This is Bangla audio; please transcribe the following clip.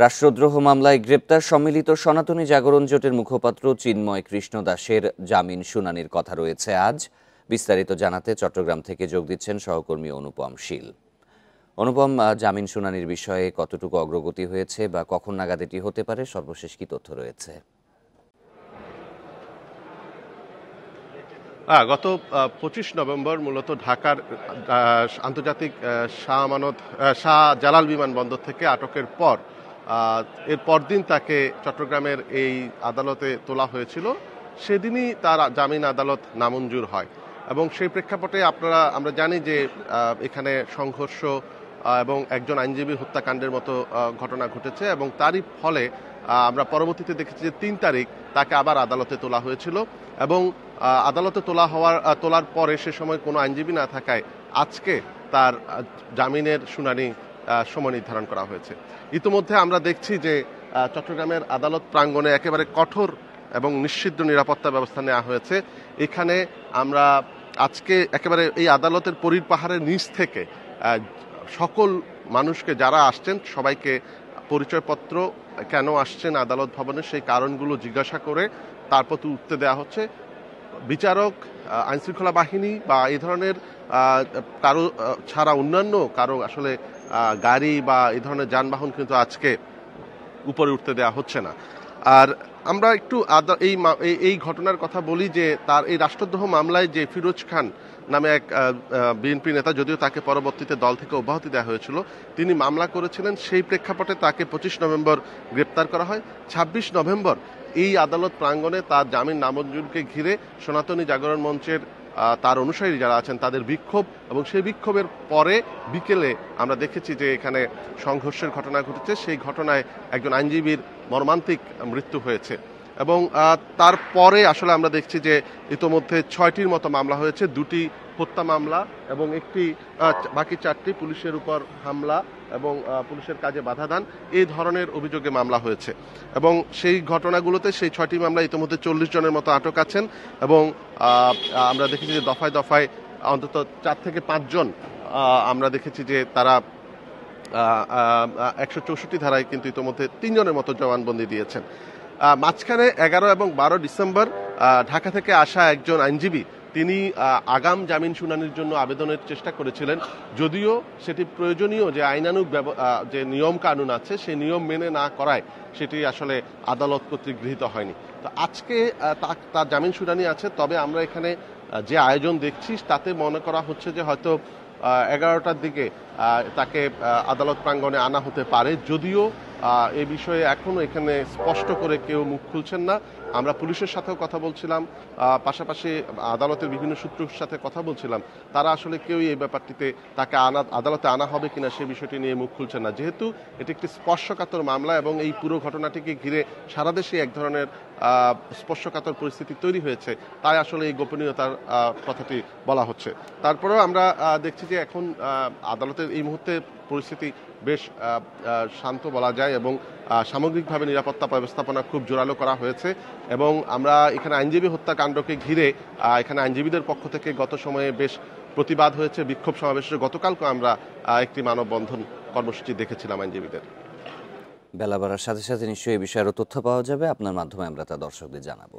রাষ্ট্রদ্রোহ মামলায় গ্রেপ্তার সম্মিলিত সনাতনী জাগরণ জোটের মুখপাত্র চিন্ময় কৃষ্ণ দাসের জামিন শুনানির কথা রয়েছে আজ। বিস্তারিত জানাতে চট্টগ্রাম থেকে যোগ দিচ্ছেন সহকর্মী অনুপম শীল। অনুপম, জামিন শুনানির বিষয়ে কতটুকু অগ্রগতি হয়েছে বা কখন নাগাদ এটি হতে পারে, সর্বশেষ কি তথ্য রয়েছে? গত ২৫ নভেম্বর মূলত ঢাকার আন্তর্জাতিক শাহ জালাল বিমানবন্দর থেকে আটকের পর এর পরদিন তাকে চট্টগ্রামের এই আদালতে তোলা হয়েছিল। সেদিনই তার জামিন আদালত নামঞ্জুর হয় এবং সেই প্রেক্ষাপটে আমরা জানি যে এখানে সংঘর্ষ এবং একজন আইনজীবীর হত্যাকাণ্ডের মতো ঘটনা ঘটেছে এবং তারই ফলে আমরা পরবর্তীতে দেখেছি যে ৩ তারিখ তাকে আবার আদালতে তোলা হয়েছিল এবং আদালতে তোলার পরে সে সময় কোনো আইনজীবী না থাকায় আজকে তার জামিনের শুনানি সময় নির্ধারণ করা হয়েছে। ইতিমধ্যে আমরা দেখছি যে চট্টগ্রামের আদালত প্রাঙ্গণে একেবারে কঠোর এবং নিশ্চিদ্র নিরাপত্তা ব্যবস্থা নেওয়া হয়েছে। এখানে আমরা আজকে একেবারে এই আদালতের পরীর পাহাড়ের নিচ থেকে সকল মানুষকে যারা আসছেন সবাইকে পরিচয়পত্র, কেন আসছেন আদালত ভবনে সেই কারণগুলো জিজ্ঞাসা করে তারপর উঠতে দেওয়া হচ্ছে। বিচারক, আইনশৃঙ্খলা বাহিনী বা এই ধরনের কারো ছাড়া অন্যান্য কারো আসলে গাড়ি বা এই ধরনের যানবাহন কিন্তু আজকে উপরে উঠতে দেওয়া হচ্ছে না। আর আমরা একটু এই ঘটনার কথা বলি যে তার এই রাষ্ট্রদ্রোহ মামলায় যে ফিরোজ খান নামে এক বিএনপি নেতা, যদিও তাকে পরবর্তীতে দল থেকে অব্যাহতি দেওয়া হয়েছিল, তিনি মামলা করেছিলেন। সেই প্রেক্ষাপটে তাকে ২৫ নভেম্বর গ্রেপ্তার করা হয়। ২৬ নভেম্বর এই আদালত প্রাঙ্গণে তার জামিন নামঞ্জুরকে ঘিরে সনাতনী জাগরণ মঞ্চের তার অনুসারী যারা আছেন তাদের বিক্ষোভ, এবং সেই বিক্ষোভের পরে বিকেলে আমরা দেখেছি যে এখানে সংঘর্ষের ঘটনা ঘটেছে। সেই ঘটনায় একজন আইনজীবীর মর্মান্তিক মৃত্যু হয়েছে এবং তারপরে আসলে আমরা দেখছি যে ইতোমধ্যে ৬টির মতো মামলা হয়েছে, ২টি হত্যা মামলা এবং বাকি ৪টি পুলিশের উপর হামলা এবং পুলিশের কাজে বাধা দান, এই ধরনের অভিযোগে মামলা হয়েছে এবং সেই ঘটনাগুলোতে সেই ৬টি মামলা ইতোমধ্যে ৪০ জনের মতো আটক আছেন এবং আমরা দেখেছি যে দফায় দফায় অন্তত ৪ থেকে ৫ জন আমরা দেখেছি যে তারা ১৬৪ ধারায় কিন্তু ইতোমধ্যে ৩ জনের মতো জবানবন্দি দিয়েছেন। মাঝখানে ১১ এবং ১২ ডিসেম্বর ঢাকা থেকে আসা একজন আইনজীবী তিনি আগাম জামিন শুনানির জন্য আবেদনের চেষ্টা করেছিলেন, যদিও সেটি প্রয়োজনীয় যে আইনানুগ যে নিয়ম কানুন আছে সেই নিয়ম মেনে না করায় সেটি আসলে আদালত কর্তৃক গৃহীত হয়নি। তো আজকে তার জামিন শুনানি আছে, তবে আমরা এখানে যে আয়োজন দেখছি তাতে মনে করা হচ্ছে যে হয়তো ১১টার দিকে তাকে আদালত প্রাঙ্গণে আনা হতে পারে, যদিও এ বিষয়ে এখনো এখানে স্পষ্ট করে কেউ মুখ খুলছেন না। আমরা পুলিশের সাথেও কথা বলছিলাম, পাশাপাশি আদালতের বিভিন্ন সূত্রের সাথে কথা বলছিলাম, তারা আসলে কেউই এই ব্যাপারটিতে তাকে আদালতে আনা হবে কিনা সে বিষয়টি নিয়ে মুখ খুলছেন না, যেহেতু এটি একটি স্পর্শকাতর মামলা এবং এই পুরো ঘটনাটিকে ঘিরে সারা দেশে এক ধরনের স্পর্শকাতর পরিস্থিতি তৈরি হয়েছে, তাই আসলে এই গোপনীয়তার কথাটি বলা হচ্ছে। তারপরেও আমরা দেখছি যে এখন আদালতের এই মুহূর্তে পরিস্থিতি বেশ শান্ত বলা যায় এবং সামগ্রিকভাবে নিরাপত্তা ব্যবস্থাপনা খুব জোরালো করা হয়েছে এবং আমরা এখানে আইনজীবী হত্যাকাণ্ডকে ঘিরে এখানে আইনজীবীদের পক্ষ থেকে গত সময়ে বেশ প্রতিবাদ হয়েছে, বিক্ষোভ সমাবেশে গতকালকে আমরা একটি মানববন্ধন কর্মসূচি দেখেছিলাম আইনজীবীদের। বেলা বাড়ার সাথে সাথে নিশ্চয়ই এই বিষয়ে আরও তথ্য পাওয়া যাবে, আপনার মাধ্যমে আমরা তা দর্শকদের জানাবো।